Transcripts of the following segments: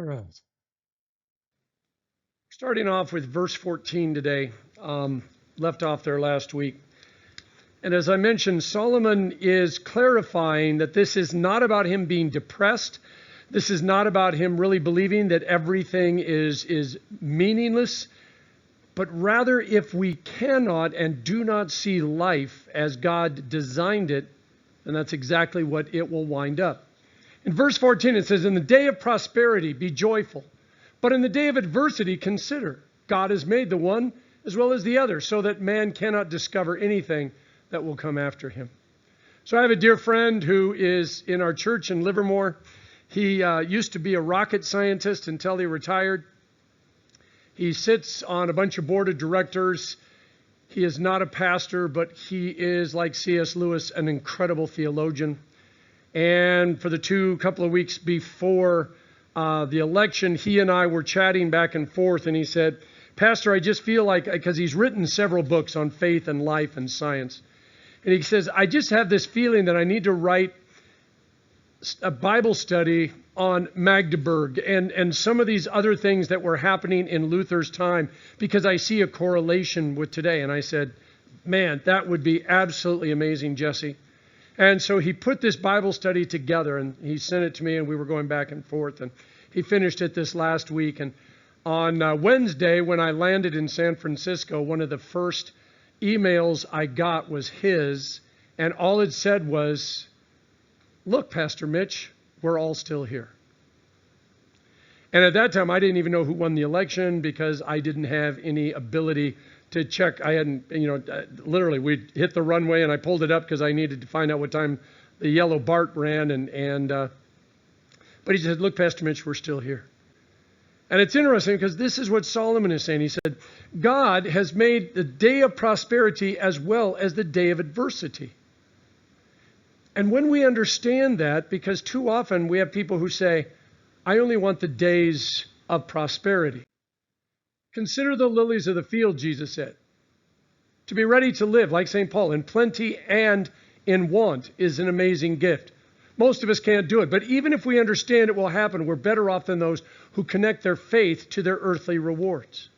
right. Starting off with verse 14 today, left off there last week. And as I mentioned, Solomon is clarifying that this is not about him being depressed. This is not about him really believing that everything is meaningless. But rather, if we cannot and do not see life as God designed it, then that's exactly what it will wind up. In verse 14, it says, "In the day of prosperity, be joyful. But in the day of adversity, consider, God has made the one as well as the other, so that man cannot discover anything that will come after him." So I have a dear friend who is in our church in Livermore. He used to be a rocket scientist until he retired. He sits on a bunch of board of directors. He is not a pastor, but he is, like C.S. Lewis, an incredible theologian. And for the couple of weeks before the election, he and I were chatting back and forth, and he said, "Pastor, I just feel like," because he's written several books on faith and life and science, and he says, "I just have this feeling that I need to write a Bible study on Magdeburg and some of these other things that were happening in Luther's time, because I see a correlation with today." And I said, "Man, that would be absolutely amazing, Jesse." And so he put this Bible study together, and he sent it to me, and we were going back and forth, and he finished it this last week. And on Wednesday, when I landed in San Francisco, one of the first emails I got was his, and all it said was, "Look, Pastor Mitch, we're all still here." And at that time, I didn't even know who won the election, because I didn't have any ability to check. I hadn't, literally, we hit the runway and I pulled it up because I needed to find out what time the yellow BART ran. But he said, "Look, Pastor Mitch, we're still here." And it's interesting because this is what Solomon is saying. He said, God has made the day of prosperity as well as the day of adversity. And when we understand that, because too often we have people who say, "I only want the days of prosperity." Consider the lilies of the field, Jesus said. To be ready to live, like St. Paul, in plenty and in want is an amazing gift. Most of us can't do it, but even if we understand it will happen, we're better off than those who connect their faith to their earthly rewards.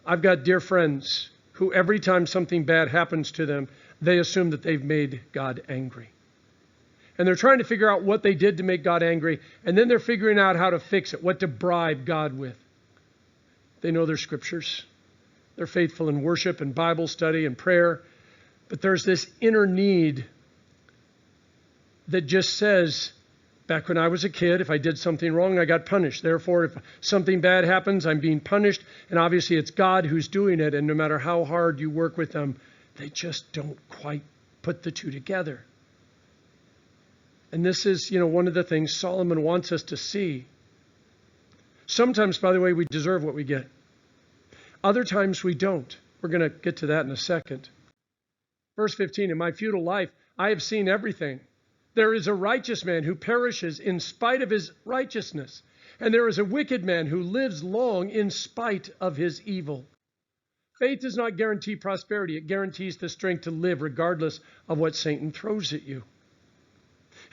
I've got dear friends who every time something bad happens to them, they assume that they've made God angry. And they're trying to figure out what they did to make God angry, and then they're figuring out how to fix it, what to bribe God with. They know their scriptures. They're faithful in worship and Bible study and prayer. But there's this inner need that just says, back when I was a kid, if I did something wrong, I got punished. Therefore, if something bad happens, I'm being punished. And obviously it's God who's doing it. And no matter how hard you work with them, they just don't quite put the two together. And this is, one of the things Solomon wants us to see. Sometimes, by the way, we deserve what we get. Other times we don't. We're going to get to that in a second. Verse 15, "In my futile life, I have seen everything. There is a righteous man who perishes in spite of his righteousness, and there is a wicked man who lives long in spite of his evil." Faith does not guarantee prosperity. It guarantees the strength to live regardless of what Satan throws at you.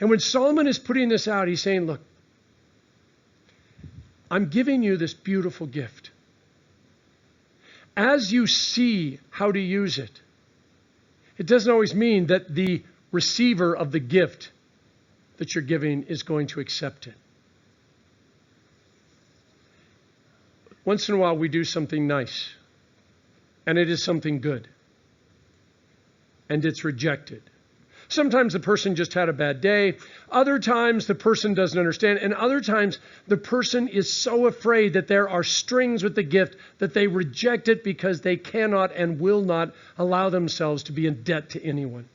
And when Solomon is putting this out, he's saying, look, I'm giving you this beautiful gift. As you see how to use it, it doesn't always mean that the receiver of the gift that you're giving is going to accept it. Once in a while we do something nice, and it is something good, and it's rejected. Sometimes the person just had a bad day. Other times the person doesn't understand. And other times the person is so afraid that there are strings with the gift that they reject it because they cannot and will not allow themselves to be in debt to anyone.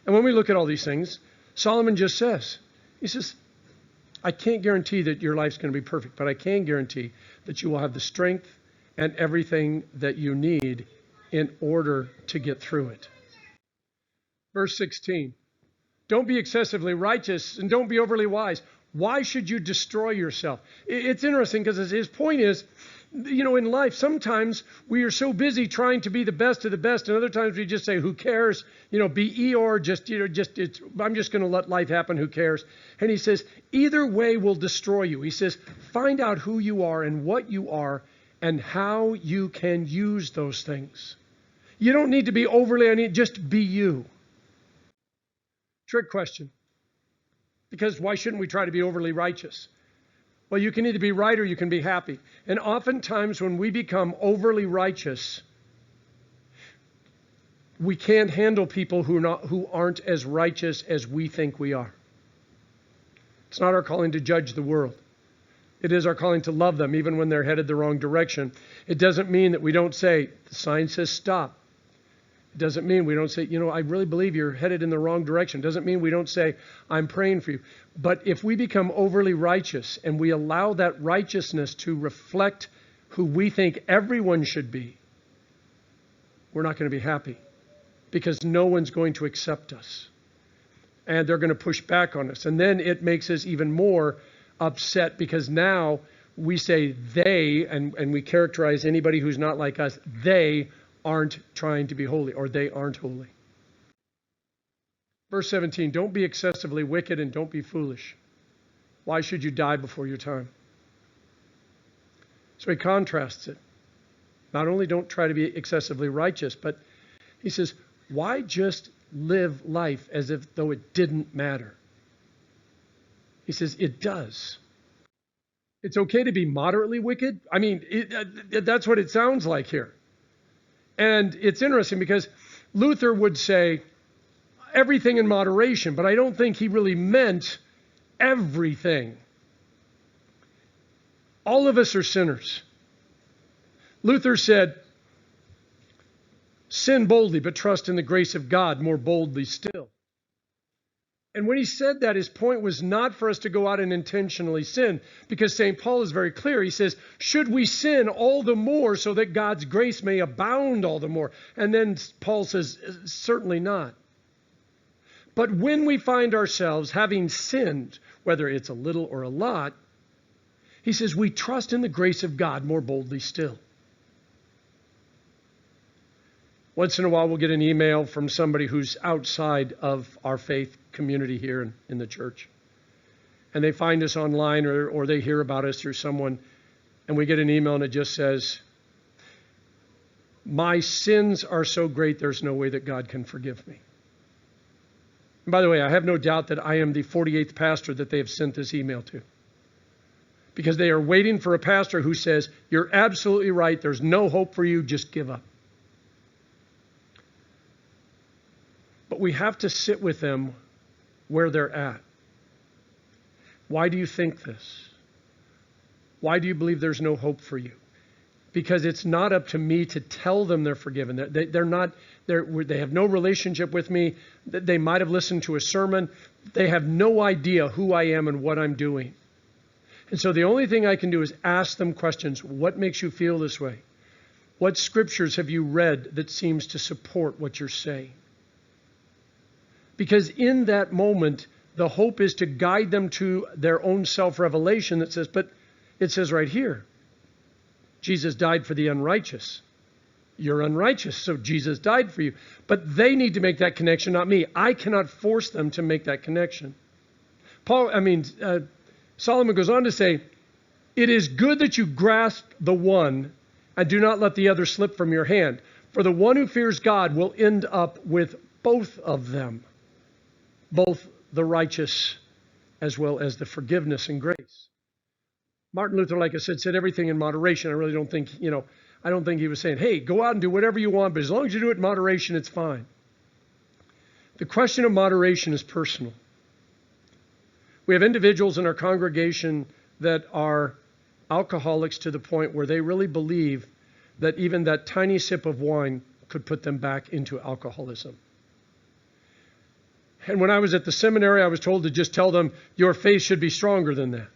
And when we look at all these things, Solomon just says, he says, I can't guarantee that your life's going to be perfect, but I can guarantee that you will have the strength and everything that you need in order to get through it. Verse 16, don't be excessively righteous and don't be overly wise. Why should you destroy yourself? It's interesting because his point is, In life, sometimes we are so busy trying to be the best of the best, and other times we just say, who cares? Be Eeyore, I'm just going to let life happen, who cares? And he says, either way will destroy you. He says, find out who you are and what you are and how you can use those things. You don't need to be just be you. Trick question. Because why shouldn't we try to be overly righteous? Well, you can either be right or you can be happy. And oftentimes when we become overly righteous, we can't handle people who aren't as righteous as we think we are. It's not our calling to judge the world. It is our calling to love them even when they're headed the wrong direction. It doesn't mean that we don't say, the sign says stop. It doesn't mean we don't say, I really believe you're headed in the wrong direction. It doesn't mean we don't say, I'm praying for you. But if we become overly righteous and we allow that righteousness to reflect who we think everyone should be, we're not going to be happy because no one's going to accept us. And they're going to push back on us. And then it makes us even more upset because now we say they, and we characterize anybody who's not like us, they aren't trying to be holy, or they aren't holy. Verse 17, don't be excessively wicked and don't be foolish. Why should you die before your time? So he contrasts it. Not only don't try to be excessively righteous, but he says, why just live life as if though it didn't matter? He says, it does. It's okay to be moderately wicked. That's what it sounds like here. And it's interesting because Luther would say everything in moderation, but I don't think he really meant everything. All of us are sinners. Luther said, sin boldly, but trust in the grace of God more boldly still. And when he said that, his point was not for us to go out and intentionally sin, because St. Paul is very clear. He says, should we sin all the more so that God's grace may abound all the more? And then Paul says, certainly not. But when we find ourselves having sinned, whether it's a little or a lot, he says, we trust in the grace of God more boldly still. Once in a while, we'll get an email from somebody who's outside of our faith community here in the church. And they find us online or they hear about us through someone, and we get an email and it just says, my sins are so great, there's no way that God can forgive me. And by the way, I have no doubt that I am the 48th pastor that they have sent this email to. Because they are waiting for a pastor who says, you're absolutely right, there's no hope for you, just give up. But we have to sit with them where they're at. Why do you think this? Why do you believe there's no hope for you? Because it's not up to me to tell them they're forgiven. They have no relationship with me. They might have listened to a sermon. They have no idea who I am and what I'm doing. And so the only thing I can do is ask them questions. What makes you feel this way? What scriptures have you read that seems to support what you're saying? Because in that moment, the hope is to guide them to their own self-revelation that says, but it says right here, Jesus died for the unrighteous. You're unrighteous, so Jesus died for you. But they need to make that connection, not me. I cannot force them to make that connection. Solomon goes on to say, it is good that you grasp the one and do not let the other slip from your hand. For the one who fears God will end up with both of them. Both the righteous as well as the forgiveness and grace. Martin Luther, like I said everything in moderation. I really don't think, I don't think he was saying, hey, go out and do whatever you want, but as long as you do it in moderation, it's fine. The question of moderation is personal. We have individuals in our congregation that are alcoholics to the point where they really believe that even that tiny sip of wine could put them back into alcoholism. And when I was at the seminary, I was told to just tell them, your faith should be stronger than that.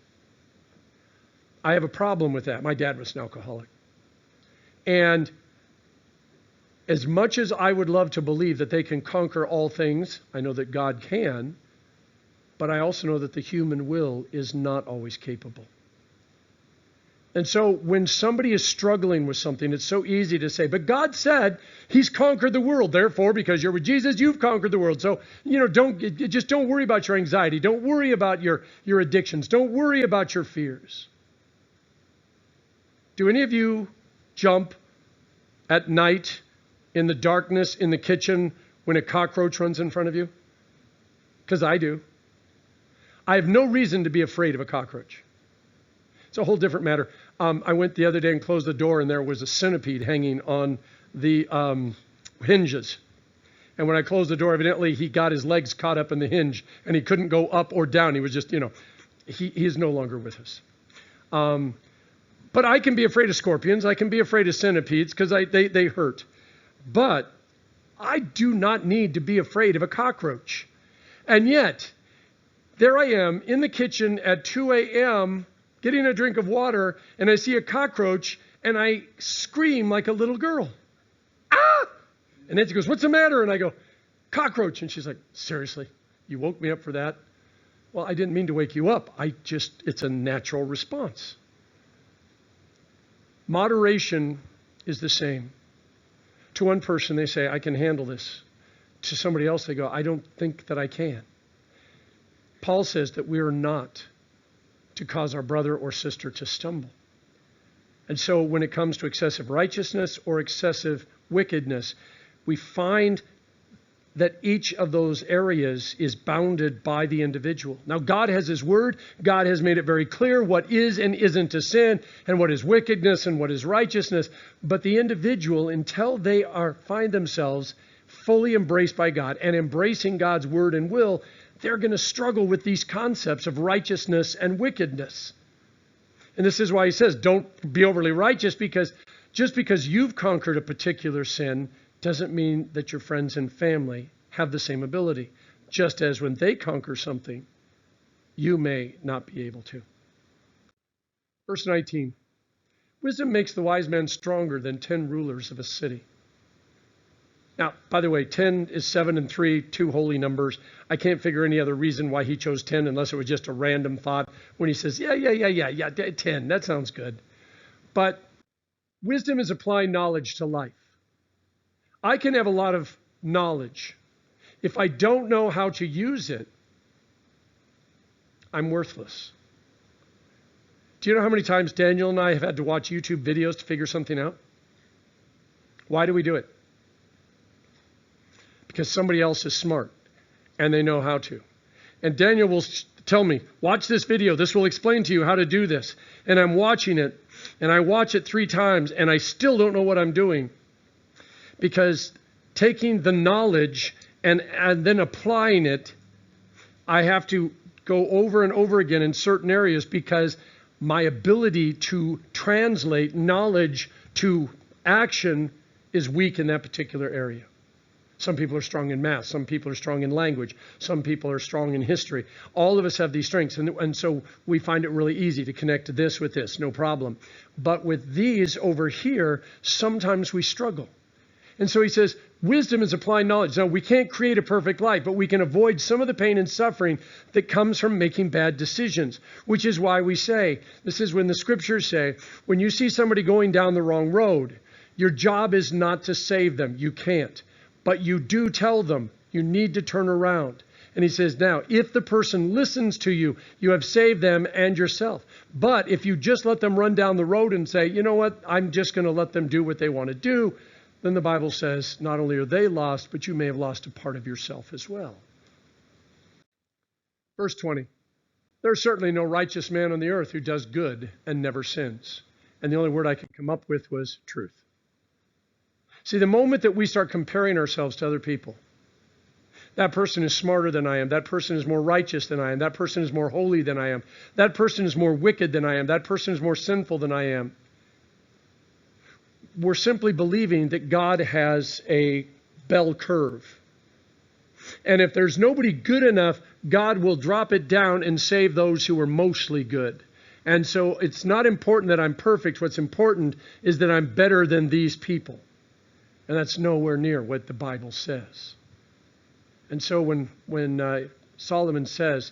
I have a problem with that. My dad was an alcoholic. And as much as I would love to believe that they can conquer all things, I know that God can, but I also know that the human will is not always capable. And so when somebody is struggling with something, it's so easy to say, but God said he's conquered the world. Therefore, because you're with Jesus, you've conquered the world. So, don't worry about your anxiety. Don't worry about your addictions. Don't worry about your fears. Do any of you jump at night in the darkness in the kitchen when a cockroach runs in front of you? Because I do. I have no reason to be afraid of a cockroach. It's a whole different matter. I went the other day and closed the door, and there was a centipede hanging on the hinges. And when I closed the door, evidently he got his legs caught up in the hinge, and he couldn't go up or down. He was just, he is no longer with us. But I can be afraid of scorpions. I can be afraid of centipedes because they hurt. But I do not need to be afraid of a cockroach. And yet, there I am in the kitchen at 2 a.m., getting a drink of water, and I see a cockroach, and I scream like a little girl. Ah! And Nancy goes, what's the matter? And I go, cockroach. And she's like, seriously? You woke me up for that? Well, I didn't mean to wake you up. It's a natural response. Moderation is the same. To one person, they say, I can handle this. To somebody else, they go, I don't think that I can. Paul says that we are not to cause our brother or sister to stumble. And so when it comes to excessive righteousness or excessive wickedness, we find that each of those areas is bounded by the individual. Now, God has his word. God has made it very clear what is and isn't a sin, and what is wickedness and what is righteousness. But the individual, until they find themselves fully embraced by God and embracing God's word and will, they're going to struggle with these concepts of righteousness and wickedness. And this is why he says, don't be overly righteous, because just because you've conquered a particular sin doesn't mean that your friends and family have the same ability. Just as when they conquer something, you may not be able to. Verse 19, wisdom makes the wise man stronger than 10 rulers of a city. Now, by the way, 10 is 7 and 3, two holy numbers. I can't figure any other reason why he chose 10 unless it was just a random thought when he says, yeah, 10, that sounds good. But wisdom is applying knowledge to life. I can have a lot of knowledge. If I don't know how to use it, I'm worthless. Do you know how many times Daniel and I have had to watch YouTube videos to figure something out? Why do we do it? Because somebody else is smart and they know how to. And Daniel will tell me, watch this video. This will explain to you how to do this. And I'm watching it, and I watch it 3 times, and I still don't know what I'm doing. Because taking the knowledge and then applying it, I have to go over and over again in certain areas, because my ability to translate knowledge to action is weak in that particular area. Some people are strong in math. Some people are strong in language. Some people are strong in history. All of us have these strengths. And so we find it really easy to connect this with this, no problem. But with these over here, sometimes we struggle. And so he says, wisdom is applying knowledge. Now, we can't create a perfect life, but we can avoid some of the pain and suffering that comes from making bad decisions, which is why we say, this is when the scriptures say, when you see somebody going down the wrong road, your job is not to save them. You can't. But you do tell them you need to turn around. And he says, now, if the person listens to you, you have saved them and yourself. But if you just let them run down the road and say, you know what, I'm just going to let them do what they want to do, then the Bible says not only are they lost, but you may have lost a part of yourself as well. Verse 20, there's certainly no righteous man on the earth who does good and never sins. And the only word I could come up with was truth. See, the moment that we start comparing ourselves to other people, that person is smarter than I am. That person is more righteous than I am. That person is more holy than I am. That person is more wicked than I am. That person is more sinful than I am. We're simply believing that God has a bell curve. And if there's nobody good enough, God will drop it down and save those who are mostly good. And so it's not important that I'm perfect. What's important is that I'm better than these people. And that's nowhere near what the Bible says. And so when Solomon says,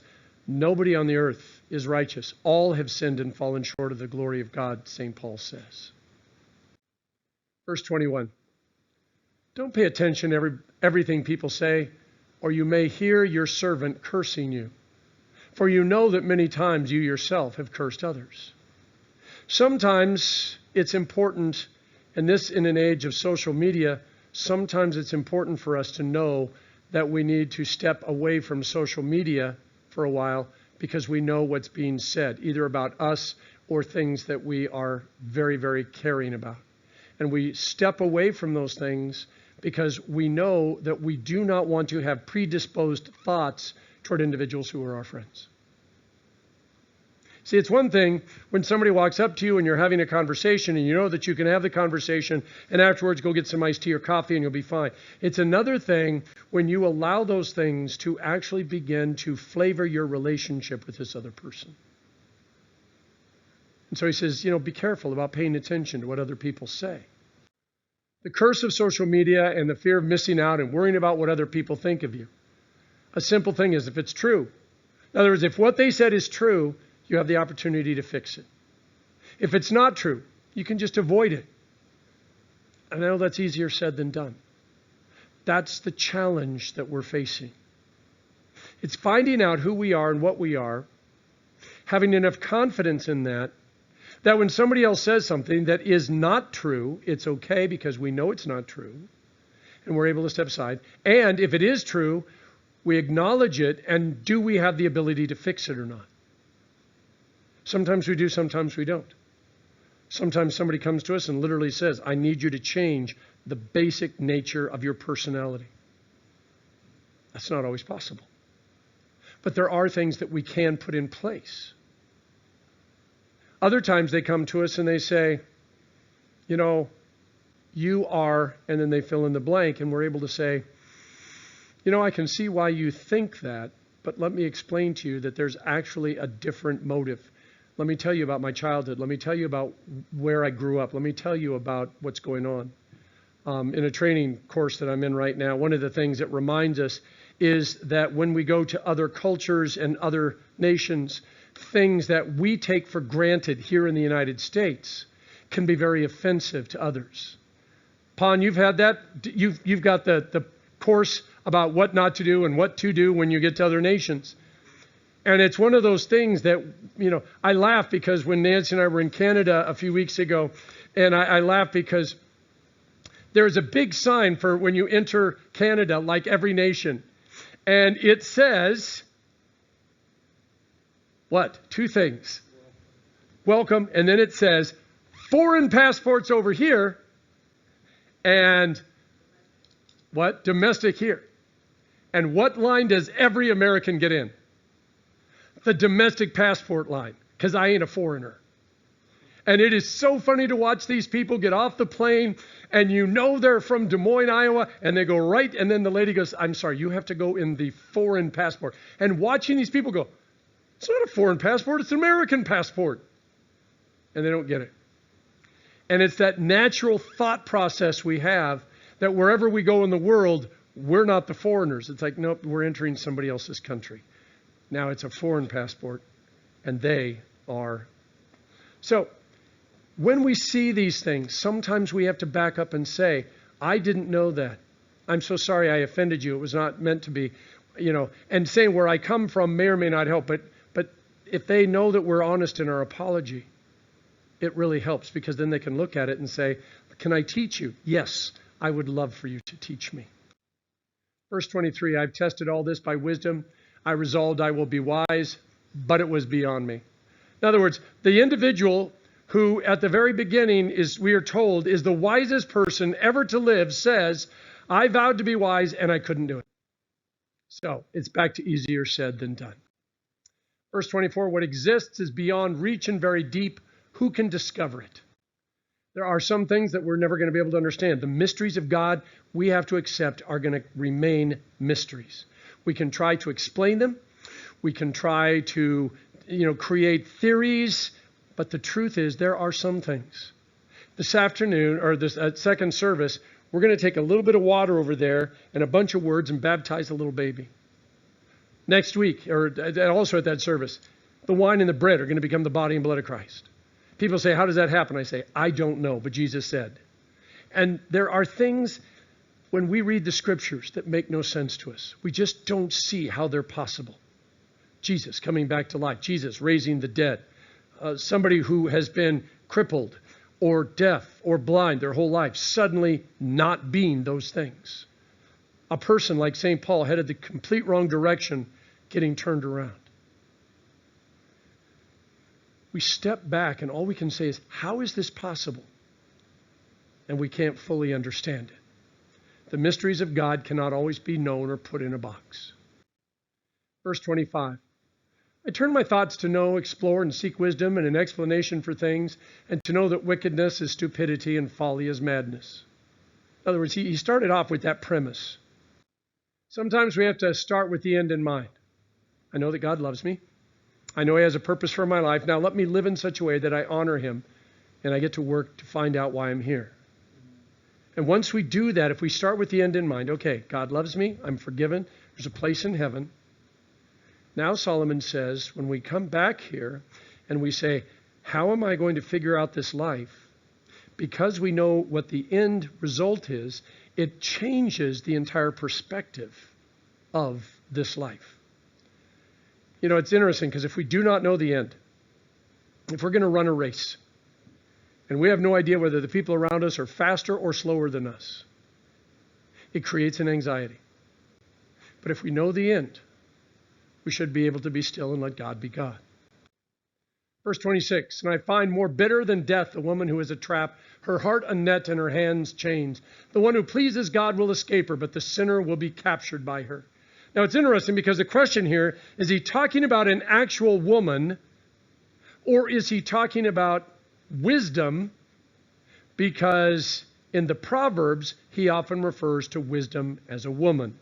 Nobody on the earth is righteous. All have sinned and fallen short of the glory of God, St. Paul says. Verse 21. Don't pay attention to everything people say, or you may hear your servant cursing you. For you know that many times you yourself have cursed others. Sometimes it's important, and this in an age of social media, sometimes it's important for us to know that we need to step away from social media for a while because we know what's being said, either about us or things that we are very, very caring about. And we step away from those things because we know that we do not want to have predisposed thoughts toward individuals who are our friends. See, it's one thing when somebody walks up to you and you're having a conversation and you know that you can have the conversation and afterwards go get some iced tea or coffee and you'll be fine. It's another thing when you allow those things to actually begin to flavor your relationship with this other person. And so he says, be careful about paying attention to what other people say. The curse of social media and the fear of missing out and worrying about what other people think of you. A simple thing is if it's true. In other words, if what they said is true, you have the opportunity to fix it. If it's not true, you can just avoid it. I know that's easier said than done. That's the challenge that we're facing. It's finding out who we are and what we are, having enough confidence in that when somebody else says something that is not true, it's okay because we know it's not true, and we're able to step aside. And if it is true, we acknowledge it, and do we have the ability to fix it or not? Sometimes we do, sometimes we don't. Sometimes somebody comes to us and literally says, I need you to change the basic nature of your personality. That's not always possible. But there are things that we can put in place. Other times they come to us and they say, you are, and then they fill in the blank, and we're able to say, I can see why you think that, but let me explain to you that there's actually a different motive. Let me tell you about my childhood. Let me tell you about where I grew up. Let me tell you about what's going on. In a training course that I'm in right now, one of the things that reminds us is that when we go to other cultures and other nations, things that we take for granted here in the United States can be very offensive to others. Pon, you've had that? You've got the course about what not to do and what to do when you get to other nations. And it's one of those things that, I laugh because when Nancy and I were in Canada a few weeks ago, and I laugh because there's a big sign for when you enter Canada, like every nation. And it says, what? Two things. Welcome. And then it says, foreign passports over here. And what? Domestic here. And what line does every American get in? The domestic passport line, because I ain't a foreigner. And it is so funny to watch these people get off the plane and they're from Des Moines, Iowa, and they go right, and then the lady goes, I'm sorry, you have to go in the foreign passport. And watching these people go, it's not a foreign passport, it's an American passport. And they don't get it. And it's that natural thought process we have that wherever we go in the world, we're not the foreigners. It's like, nope, we're entering somebody else's country. Now it's a foreign passport, and they are. So when we see these things, sometimes we have to back up and say, I didn't know that. I'm so sorry I offended you. It was not meant to be, and saying where I come from may or may not help. But if they know that we're honest in our apology, it really helps because then they can look at it and say, can I teach you? Yes, I would love for you to teach me. Verse 23, I've tested all this by wisdom. I resolved I will be wise, but it was beyond me. In other words, the individual who at the very beginning we are told, is the wisest person ever to live says, I vowed to be wise and I couldn't do it. So it's back to easier said than done. Verse 24, what exists is beyond reach and very deep. Who can discover it? There are some things that we're never going to be able to understand. The mysteries of God we have to accept are going to remain mysteries. We can try to explain them. We can try to, create theories. But the truth is there are some things. This afternoon, or this second service, we're going to take a little bit of water over there and a bunch of words and baptize a little baby. Next week, or also at that service, the wine and the bread are going to become the body and blood of Christ. People say, how does that happen? I say, I don't know, but Jesus said. And there are things when we read the scriptures that make no sense to us. We just don't see how they're possible. Jesus coming back to life, Jesus raising the dead, somebody who has been crippled or deaf or blind their whole life, suddenly not being those things. A person like St. Paul headed the complete wrong direction, getting turned around. We step back and all we can say is, how is this possible? And we can't fully understand it. The mysteries of God cannot always be known or put in a box. Verse 25. I turn my thoughts to know, explore, and seek wisdom and an explanation for things, and to know that wickedness is stupidity and folly is madness. In other words, he started off with that premise. Sometimes we have to start with the end in mind. I know that God loves me. I know he has a purpose for my life. Now let me live in such a way that I honor him, and I get to work to find out why I'm here. And once we do that, if we start with the end in mind, okay, God loves me, I'm forgiven, there's a place in heaven. Now Solomon says, when we come back here and we say, how am I going to figure out this life? Because we know what the end result is, it changes the entire perspective of this life. You know, it's interesting because if we do not know the end, if we're going to run a race, and we have no idea whether the people around us are faster or slower than us, it creates an anxiety. But if we know the end, we should be able to be still and let God be God. Verse 26, and I find more bitter than death the woman who is a trap, her heart a net and her hands chains. The one who pleases God will escape her, but the sinner will be captured by her. Now it's interesting because the question here, is he talking about an actual woman, or is he talking about wisdom? Because in the Proverbs, he often refers to wisdom as a woman.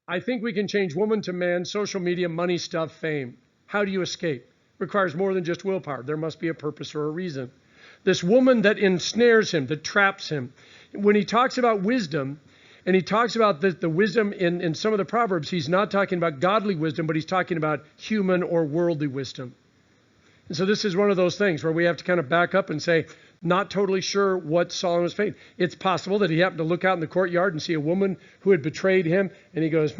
I think we can change woman to man, social media, money, stuff, fame. How do you escape? Requires more than just willpower. There must be a purpose or a reason. This woman that ensnares him, that traps him. When he talks about wisdom, and he talks about the wisdom in some of the Proverbs, he's not talking about godly wisdom, but he's talking about human or worldly wisdom. And so this is one of those things where we have to kind of back up and say, not totally sure what Solomon was saying. It's possible that he happened to look out in the courtyard and see a woman who had betrayed him, and he goes,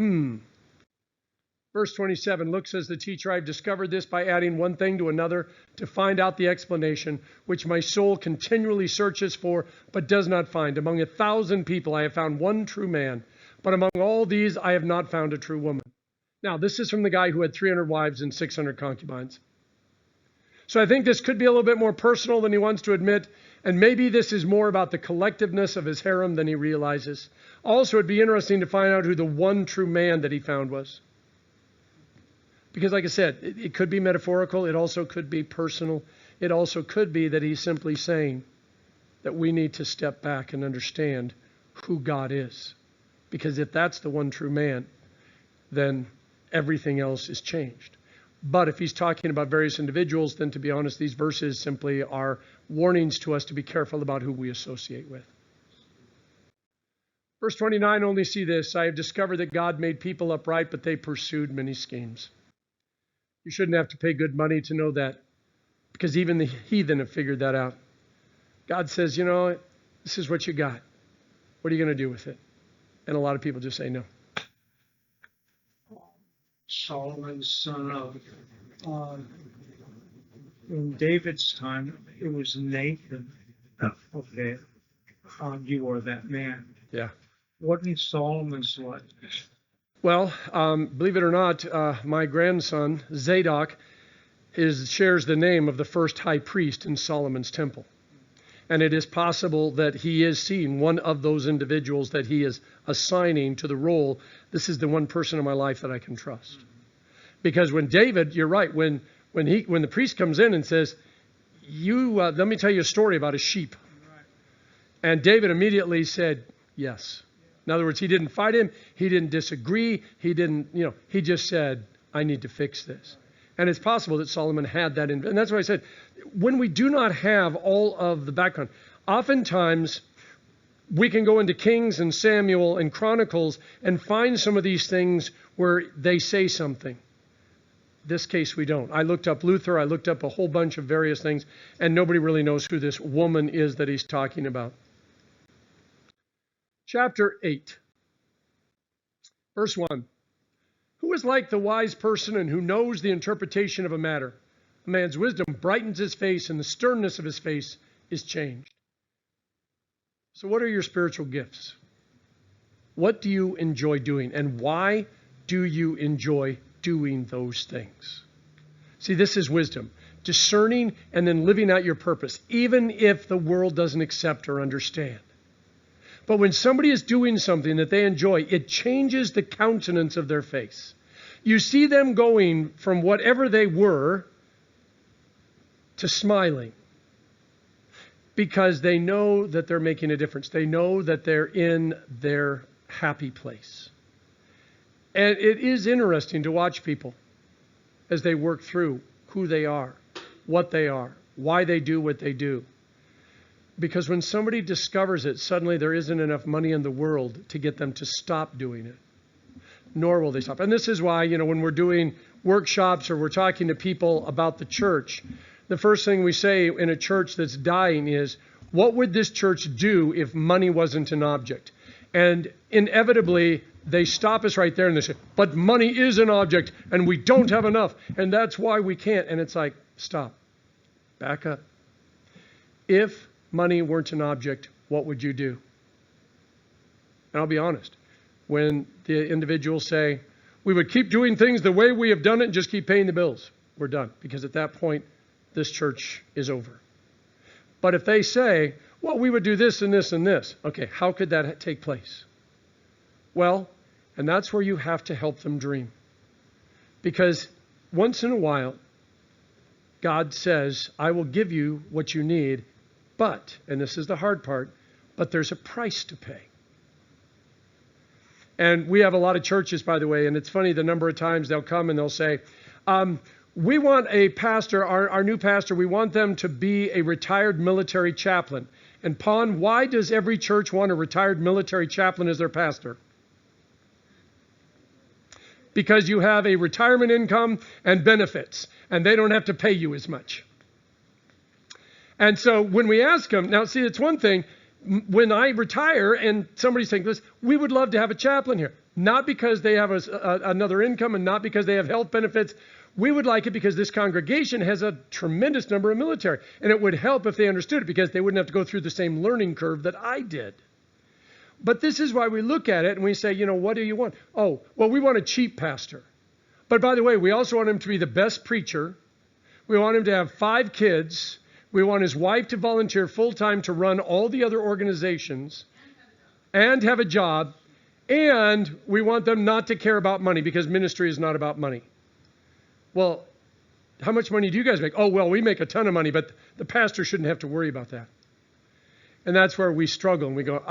Verse 27, look, says the teacher, I've discovered this by adding one thing to another to find out the explanation, which my soul continually searches for, but does not find. Among 1,000 people, I have found one true man, but among all these, I have not found a true woman. Now, this is from the guy who had 300 wives and 600 concubines. So I think this could be a little bit more personal than he wants to admit, and maybe this is more about the collectiveness of his harem than he realizes. Also, it'd be interesting to find out who the one true man that he found was. Because like I said, it could be metaphorical. It also could be personal. It also could be that he's simply saying that we need to step back and understand who God is. Because if that's the one true man, then everything else is changed. But if he's talking about various individuals, then to be honest, these verses simply are warnings to us to be careful about who we associate with. Verse 29, only see this. I have discovered that God made people upright, but they pursued many schemes. You shouldn't have to pay good money to know that, because even the heathen have figured that out. God says, you know, this is what you got. What are you going to do with it? And a lot of people just say no. Solomon's son of, in David's time, it was Nathan. Okay, you are that man. Yeah. What in Solomon's life? Well, believe it or not, my grandson, Zadok, shares the name of the first high priest in Solomon's temple. And it is possible that he is seeing one of those individuals that he is assigning to the role. This is the one person in my life that I can trust. Because when David, you're right, when the priest comes in and says, let me tell you a story about a sheep. And David immediately said, yes. In other words, he didn't fight him. He didn't disagree. He just said, I need to fix this. And it's possible that Solomon had that. And that's why I said, when we do not have all of the background, oftentimes We can go into Kings and Samuel and Chronicles and find some of these things where they say something. This case, we don't. I looked up Luther. I looked up a whole bunch of various things, and nobody really knows who this woman is that he's talking about. Chapter 8, verse 1. Who is like the wise person and who knows the interpretation of a matter? A man's wisdom brightens his face, and the sternness of his face is changed. So what are your spiritual gifts? What do you enjoy doing? And why do you enjoy doing those things? See, this is wisdom. Discerning and then living out your purpose, even if the world doesn't accept or understand. But when somebody is doing something that they enjoy, it changes the countenance of their face. You see them going from whatever they were to smiling, because they know that they're making a difference. They know that they're in their happy place. And it is interesting to watch people as they work through who they are, what they are, why they do what they do. Because when somebody discovers it, suddenly there isn't enough money in the world to get them to stop doing it. Nor will they stop. And this is why, when we're doing workshops or we're talking to people about the church, the first thing we say in a church that's dying is, what would this church do if money wasn't an object? And inevitably, they stop us right there and they say, but money is an object and we don't have enough. And that's why we can't. And it's like, stop. Back up. If money weren't an object, what would you do? And I'll be honest. When the individuals say, we would keep doing things the way we have done it and just keep paying the bills, we're done. Because at that point, this church is over. But if they say, well, we would do this and this and this. Okay, how could that take place? Well, and that's where you have to help them dream. Because once in a while, God says, I will give you what you need, but, and this is the hard part, but there's a price to pay. And we have a lot of churches, by the way, and it's funny the number of times they'll come and they'll say, we want a pastor, our new pastor, we want them to be a retired military chaplain. And Pon, why does every church want a retired military chaplain as their pastor? Because you have a retirement income and benefits, and they don't have to pay you as much. And so when we ask them, now see, it's one thing, when I retire and somebody's saying this, we would love to have a chaplain here. Not because they have another income and not because they have health benefits. We would like it because this congregation has a tremendous number of military. And it would help if they understood it because they wouldn't have to go through the same learning curve that I did. But this is why we look at it and we say, what do you want? Oh, well, we want a cheap pastor. But by the way, we also want him to be the best preacher. We want him to have 5 kids. We want his wife to volunteer full-time to run all the other organizations and have a job. And we want them not to care about money because ministry is not about money. Well, how much money do you guys make? Oh, well, we make a ton of money, but the pastor shouldn't have to worry about that. And that's where we struggle and we go,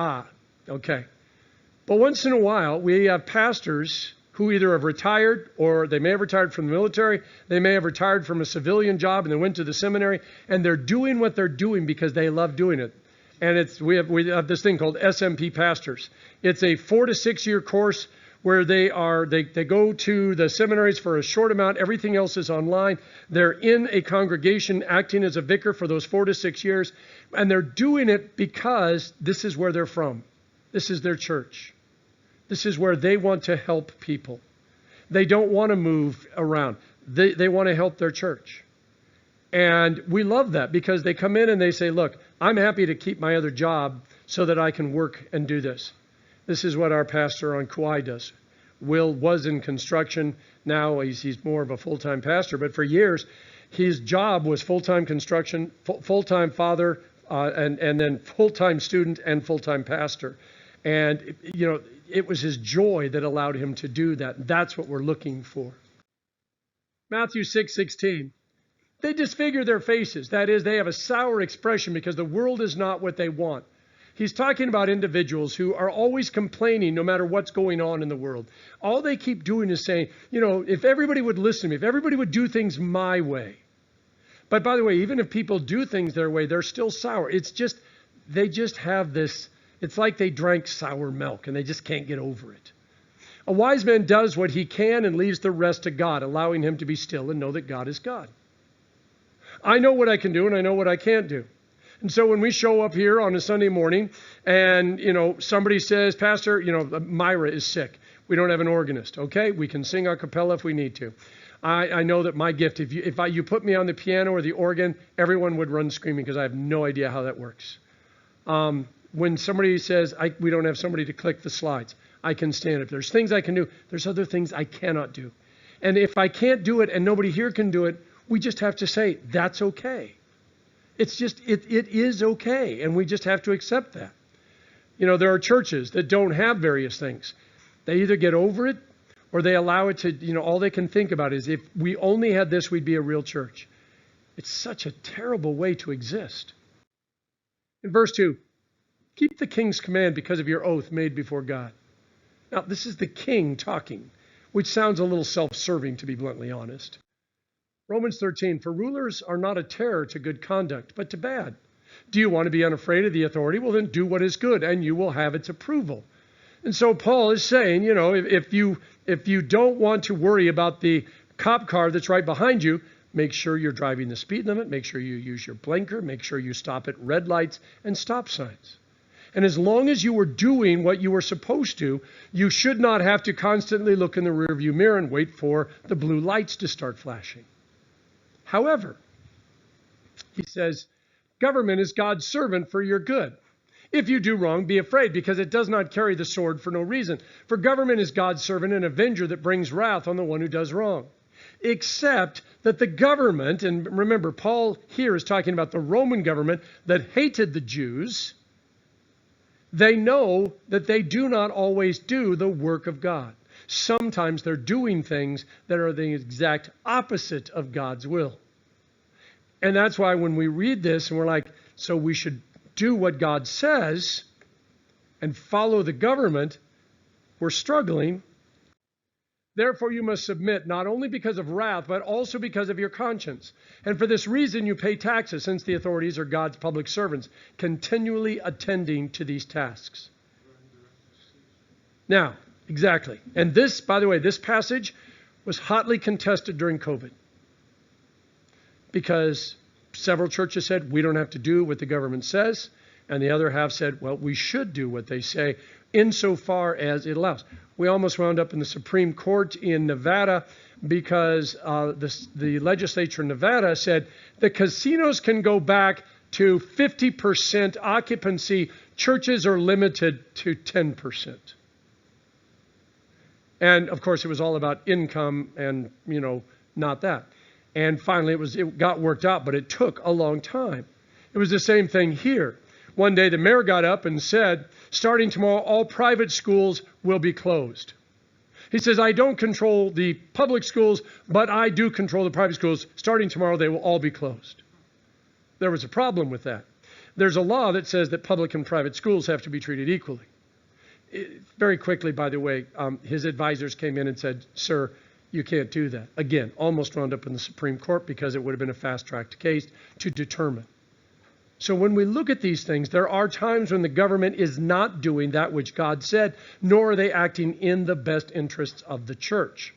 okay. But once in a while, we have pastors who either have retired or they may have retired from the military. They may have retired from a civilian job and they went to the seminary and they're doing what they're doing because they love doing it. And we have this thing called SMP pastors. It's a 4 to 6 year course where they go to the seminaries for a short amount. Everything else is online. They're in a congregation acting as a vicar for those 4 to 6 years. And they're doing it because this is where they're from. This is their church. This is where they want to help people. They don't want to move around. They want to help their church. And we love that because they come in and they say, look, I'm happy to keep my other job so that I can work and do this. This is what our pastor on Kauai does. Will was in construction. Now he's more of a full-time pastor. But for years, his job was full-time construction, full-time father, and then full-time student and full-time pastor. And, it was his joy that allowed him to do that. That's what we're looking for. Matthew 6:16. They disfigure their faces. That is, they have a sour expression because the world is not what they want. He's talking about individuals who are always complaining no matter what's going on in the world. All they keep doing is saying, if everybody would listen to me, if everybody would do things my way. But by the way, even if people do things their way, they're still sour. It's just, they just have this, It's like they drank sour milk and they just can't get over it. A wise man does what he can and leaves the rest to God, allowing him to be still and know that God is God. I know what I can do and I know what I can't do. And so when we show up here on a Sunday morning and, somebody says, Pastor, Myra is sick. We don't have an organist. Okay, we can sing a cappella if we need to. I know that my gift, if you put me on the piano or the organ, everyone would run screaming because I have no idea how that works. When somebody says, we don't have somebody to click the slides, I can stand up. There's things I can do. There's other things I cannot do. And if I can't do it and nobody here can do it, we just have to say, that's okay. It's just, it is okay. And we just have to accept that. There are churches that don't have various things. They either get over it or they allow it to, all they can think about is if we only had this, we'd be a real church. It's such a terrible way to exist. In verse 2, keep the king's command because of your oath made before God. Now, this is the king talking, which sounds a little self-serving, to be bluntly honest. Romans 13, for rulers are not a terror to good conduct, but to bad. Do you want to be unafraid of the authority? Well, then do what is good, and you will have its approval. And so Paul is saying, if you don't want to worry about the cop car that's right behind you, make sure you're driving the speed limit, make sure you use your blinker, make sure you stop at red lights and stop signs. And as long as you were doing what you were supposed to, you should not have to constantly look in the rearview mirror and wait for the blue lights to start flashing. However, he says, government is God's servant for your good. If you do wrong, be afraid, because it does not carry the sword for no reason. For government is God's servant, an avenger that brings wrath on the one who does wrong. Except that the government, and remember, Paul here is talking about the Roman government that hated the Jews, they know that they do not always do the work of God. Sometimes they're doing things that are the exact opposite of God's will. And that's why when we read this and we're like, so we should do what God says and follow the government, we're struggling. Therefore, you must submit not only because of wrath, but also because of your conscience. And for this reason, you pay taxes, since the authorities are God's public servants, continually attending to these tasks. Now, exactly. And this, by the way, this passage was hotly contested during COVID, because several churches said, we don't have to do what the government says. And the other half said, well, we should do what they say insofar as it allows. We almost wound up in the Supreme Court in Nevada because the legislature in Nevada said the casinos can go back to 50% occupancy. Churches are limited to 10%. And of course, it was all about income and, not that. And finally, it got worked out, but it took a long time. It was the same thing here. One day, the mayor got up and said, starting tomorrow, all private schools will be closed. He says, I don't control the public schools, but I do control the private schools. Starting tomorrow, they will all be closed. There was a problem with that. There's a law that says that public and private schools have to be treated equally. Very quickly, by the way, his advisors came in and said, sir, you can't do that. Again, almost wound up in the Supreme Court because it would have been a fast-tracked case to determine. So when we look at these things, there are times when the government is not doing that which God said, nor are they acting in the best interests of the church.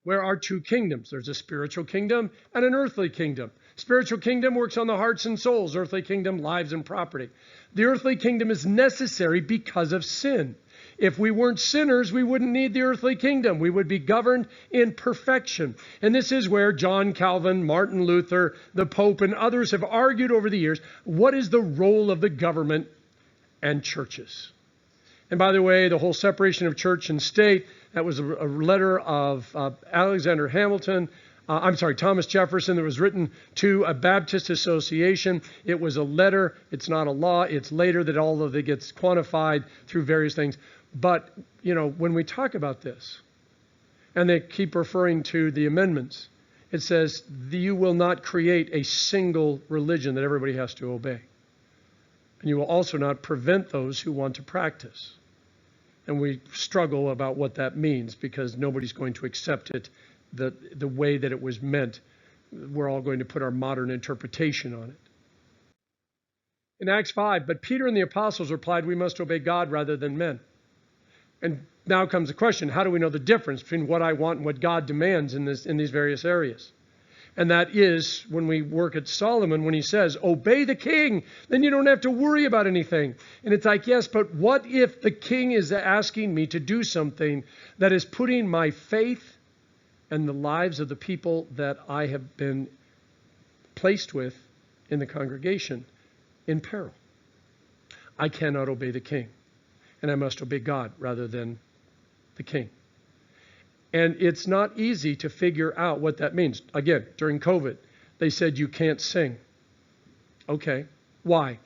There are two kingdoms. There's a spiritual kingdom and an earthly kingdom. Spiritual kingdom works on the hearts and souls. Earthly kingdom, lives and property. The earthly kingdom is necessary because of sin. If we weren't sinners, we wouldn't need the earthly kingdom. We would be governed in perfection. And this is where John Calvin, Martin Luther, the Pope, and others have argued over the years, what is the role of the government and churches? And by the way, the whole separation of church and state, that was a letter of Alexander Hamilton, Thomas Jefferson, that was written to a Baptist association. It was a letter. It's not a law. It's later that all of it gets quantified through various things. But, when we talk about this, and they keep referring to the amendments, it says, you will not create a single religion that everybody has to obey. And you will also not prevent those who want to practice. And we struggle about what that means because nobody's going to accept it the way that it was meant. We're all going to put our modern interpretation on it. In Acts 5, but Peter and the apostles replied, we must obey God rather than men. And now comes the question, how do we know the difference between what I want and what God demands in these various areas? And that is when we work at Solomon, when he says, obey the king, then you don't have to worry about anything. And it's like, yes, but what if the king is asking me to do something that is putting my faith and the lives of the people that I have been placed with in the congregation in peril? I cannot obey the king, and I must obey God rather than the king. And it's not easy to figure out what that means. Again, during COVID, they said you can't sing. Okay, why?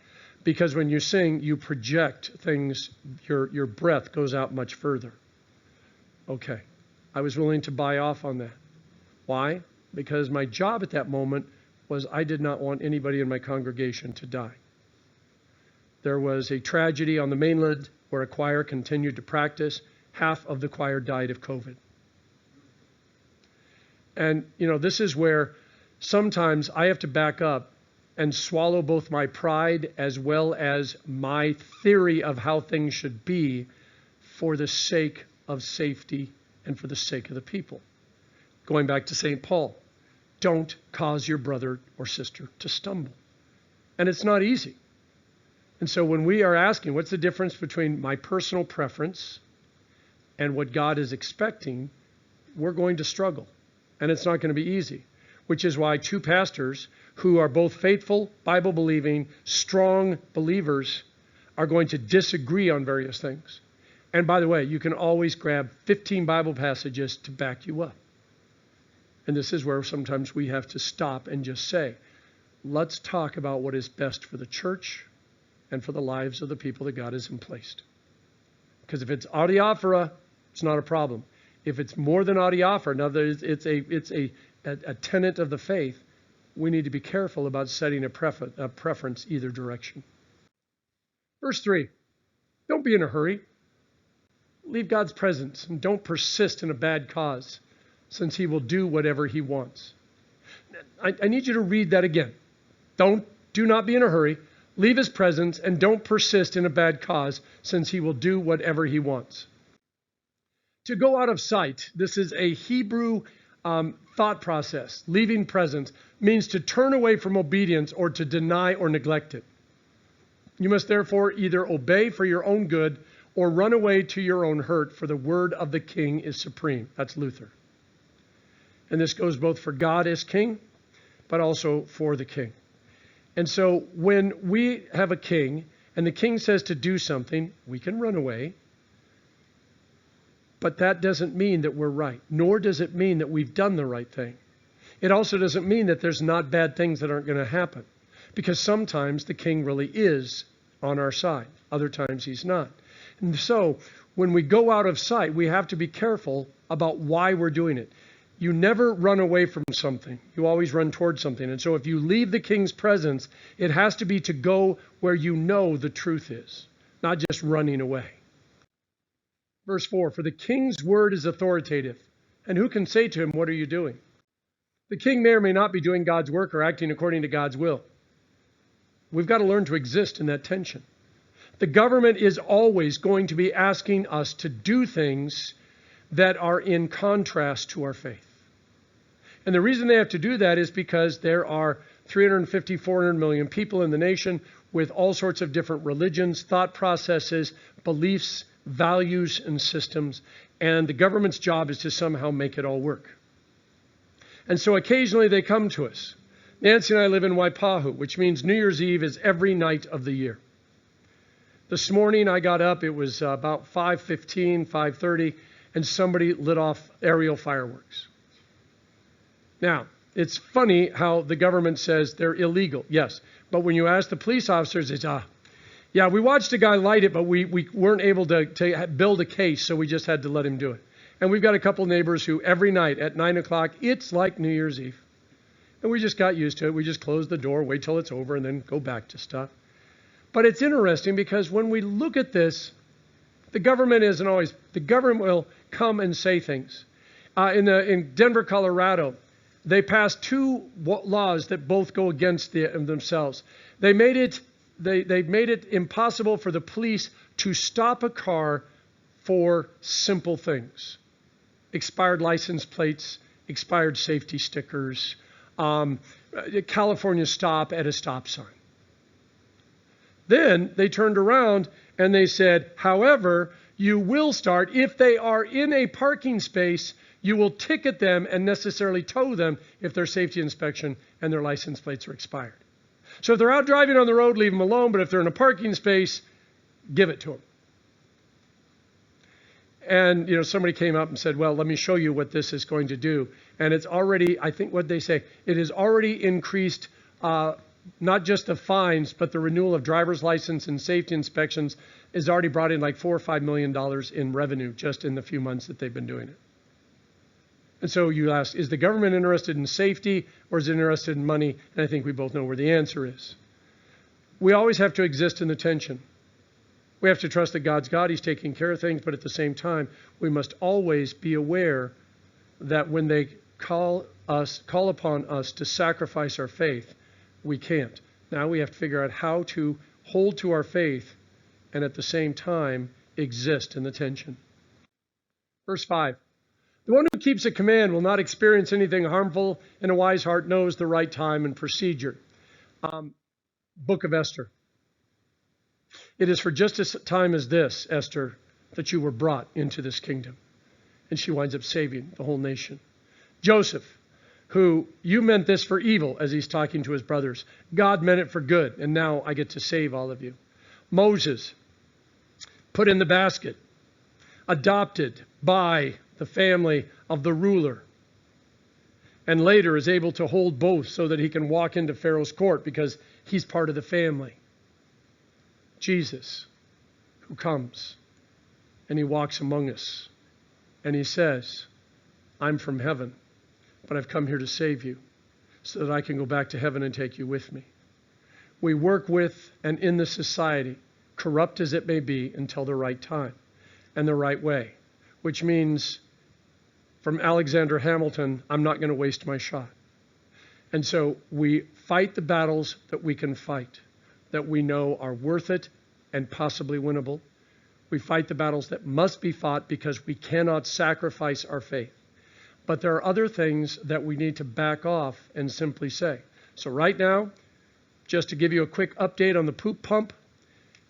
Because when you sing, you project things, your breath goes out much further. Okay, I was willing to buy off on that. Why? Because my job at that moment was I did not want anybody in my congregation to die. There was a tragedy on the mainland where a choir continued to practice. Half of the choir died of COVID. And, this is where sometimes I have to back up and swallow both my pride as well as my theory of how things should be for the sake of safety and for the sake of the people. Going back to St. Paul, don't cause your brother or sister to stumble. And it's not easy. And so when we are asking, what's the difference between my personal preference and what God is expecting, we're going to struggle. And it's not going to be easy, which is why two pastors who are both faithful, Bible-believing, strong believers are going to disagree on various things. And by the way, you can always grab 15 Bible passages to back you up. And this is where sometimes we have to stop and just say, let's talk about what is best for the church and for the lives of the people that God has placed. Because if it's adiaphora, it's not a problem. If it's more than adiaphora, in other words, it's a tenet of the faith, we need to be careful about setting a preference either direction. Verse 3, don't be in a hurry. Leave God's presence and don't persist in a bad cause, since he will do whatever he wants. I need you to read that again. Do not be in a hurry. Leave his presence and don't persist in a bad cause, since he will do whatever he wants. To go out of sight, this is a Hebrew thought process. Leaving presence means to turn away from obedience or to deny or neglect it. You must therefore either obey for your own good or run away to your own hurt, for the word of the king is supreme. That's Luther. And this goes both for God as king, but also for the king. And so when we have a king and the king says to do something, we can run away. But that doesn't mean that we're right, nor does it mean that we've done the right thing. It also doesn't mean that there's not bad things that aren't going to happen, because sometimes the king really is on our side. Other times he's not. And so when we go out of sight, we have to be careful about why we're doing it. You never run away from something. You always run towards something. And so if you leave the king's presence, it has to be to go where you know the truth is, not just running away. Verse 4, for the king's word is authoritative, and who can say to him, what are you doing? The king may or may not be doing God's work or acting according to God's will. We've got to learn to exist in that tension. The government is always going to be asking us to do things that are in contrast to our faith. And the reason they have to do that is because there are 350, 400 million people in the nation with all sorts of different religions, thought processes, beliefs, values, and systems. And the government's job is to somehow make it all work. And so occasionally they come to us. Nancy and I live in Waipahu, which means New Year's Eve is every night of the year. This morning I got up, it was about 5:15, 5:30, and somebody lit off aerial fireworks. Now, it's funny how the government says they're illegal. Yes, but when you ask the police officers, it's, yeah, we watched a guy light it, but we weren't able to build a case, so we just had to let him do it. And we've got a couple neighbors who every night at 9 o'clock, it's like New Year's Eve. And we just got used to it. We just close the door, wait till it's over, and then go back to stuff. But it's interesting because when we look at this, the government isn't always, the government will come and say things. In Denver, Colorado, they passed two laws that both go against themselves. They made it They made it impossible for the police to stop a car for simple things. Expired license plates, expired safety stickers, California stop at a stop sign. Then they turned around and they said, however, you will start, if they are in a parking space, you will ticket them and necessarily tow them if their safety inspection and their license plates are expired. So if they're out driving on the road, leave them alone, but if they're in a parking space, give it to them. And, somebody came up and said, well, let me show you what this is going to do. And it's already, I think what they say, it has already increased not just the fines, but the renewal of driver's license and safety inspections is already brought in like $4 or $5 million in revenue just in the few months that they've been doing it. And so you ask, is the government interested in safety or is it interested in money? And I think we both know where the answer is. We always have to exist in the tension. We have to trust that God's God, He's taking care of things, but at the same time, we must always be aware that when they call upon us to sacrifice our faith, we can't. Now we have to figure out how to hold to our faith and at the same time exist in the tension. Verse 5. The one who keeps a command will not experience anything harmful, and a wise heart knows the right time and procedure. Book of Esther. It is for just a time as this, Esther, that you were brought into this kingdom. And she winds up saving the whole nation. Joseph, who you meant this for evil, as he's talking to his brothers. God meant it for good, and now I get to save all of you. Moses, put in the basket, adopted by the family of the ruler, and later is able to hold both so that he can walk into Pharaoh's court because he's part of the family. Jesus, who comes and he walks among us and he says, I'm from heaven, but I've come here to save you so that I can go back to heaven and take you with me. We work with and in the society, corrupt as it may be, until the right time and the right way, which means from Alexander Hamilton, I'm not going to waste my shot. And so we fight the battles that we can fight, that we know are worth it and possibly winnable. We fight the battles that must be fought because we cannot sacrifice our faith. But there are other things that we need to back off and simply say. So right now, just to give you a quick update on the poop pump,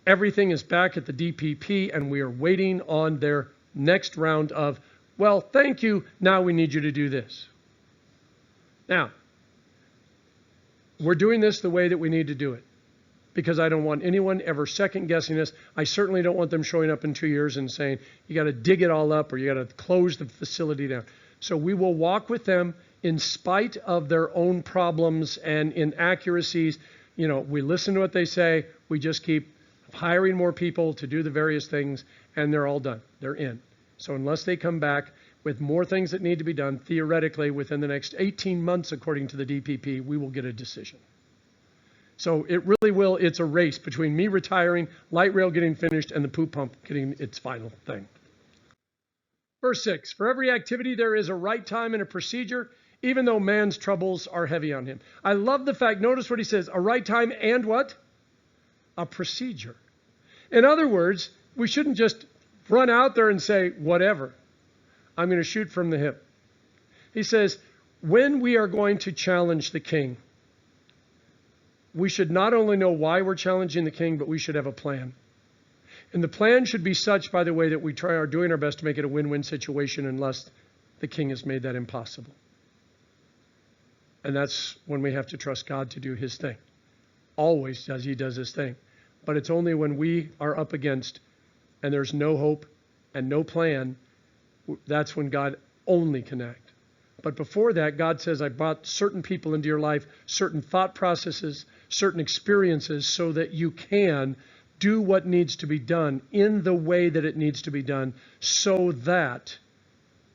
everything is back at the DPP and we are waiting on their next round of, well, thank you, now we need you to do this. Now, we're doing this the way that we need to do it because I don't want anyone ever second guessing us. I certainly don't want them showing up in 2 years and saying, you got to dig it all up or you got to close the facility down. So we will walk with them in spite of their own problems and inaccuracies. We listen to what they say. We just keep hiring more people to do the various things, and they're all done. They're in. So unless they come back with more things that need to be done, theoretically, within the next 18 months, according to the DPP, we will get a decision. So it really will. It's a race between me retiring, light rail getting finished, and the poop pump getting its final thing. Verse 6, for every activity there is a right time and a procedure, even though man's troubles are heavy on him. I love the fact, notice what he says, a right time and what? A procedure. In other words, we shouldn't just run out there and say, whatever. I'm going to shoot from the hip. He says, when we are going to challenge the king, we should not only know why we're challenging the king, but we should have a plan. And the plan should be such, by the way, that we are doing our best to make it a win-win situation unless the king has made that impossible. And that's when we have to trust God to do his thing. Always he does his thing. But it's only when we are up against and there's no hope and no plan, that's when God only can act. But before that, God says, I brought certain people into your life, certain thought processes, certain experiences so that you can do what needs to be done in the way that it needs to be done so that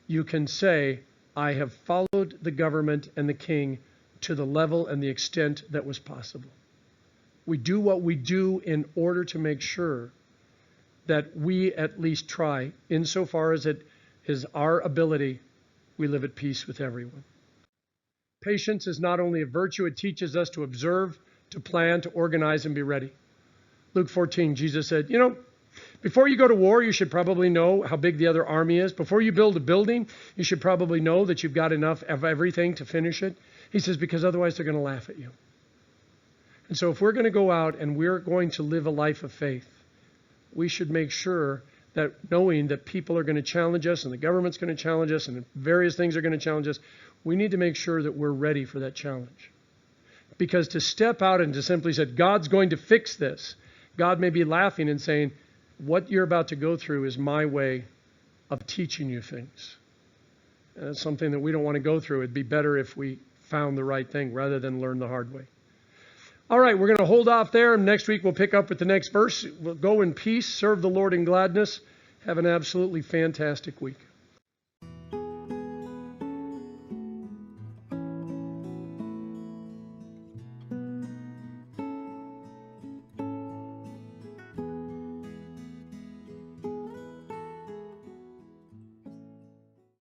you can say, I have followed the government and the king to the level and the extent that was possible. We do what we do in order to make sure that we at least try, insofar as it is our ability, we live at peace with everyone. Patience is not only a virtue, it teaches us to observe, to plan, to organize, and be ready. Luke 14, Jesus said, before you go to war, you should probably know how big the other army is. Before you build a building, you should probably know that you've got enough of everything to finish it. He says, because otherwise they're going to laugh at you. And so if we're going to go out and we're going to live a life of faith, we should make sure that knowing that people are going to challenge us and the government's going to challenge us and various things are going to challenge us, we need to make sure that we're ready for that challenge. Because to step out and to simply say, God's going to fix this, God may be laughing and saying, what you're about to go through is my way of teaching you things. And it's something that we don't want to go through. It'd be better if we found the right thing rather than learn the hard way. All right, we're going to hold off there. Next week we'll pick up with the next verse. We'll go in peace, serve the Lord in gladness. Have an absolutely fantastic week.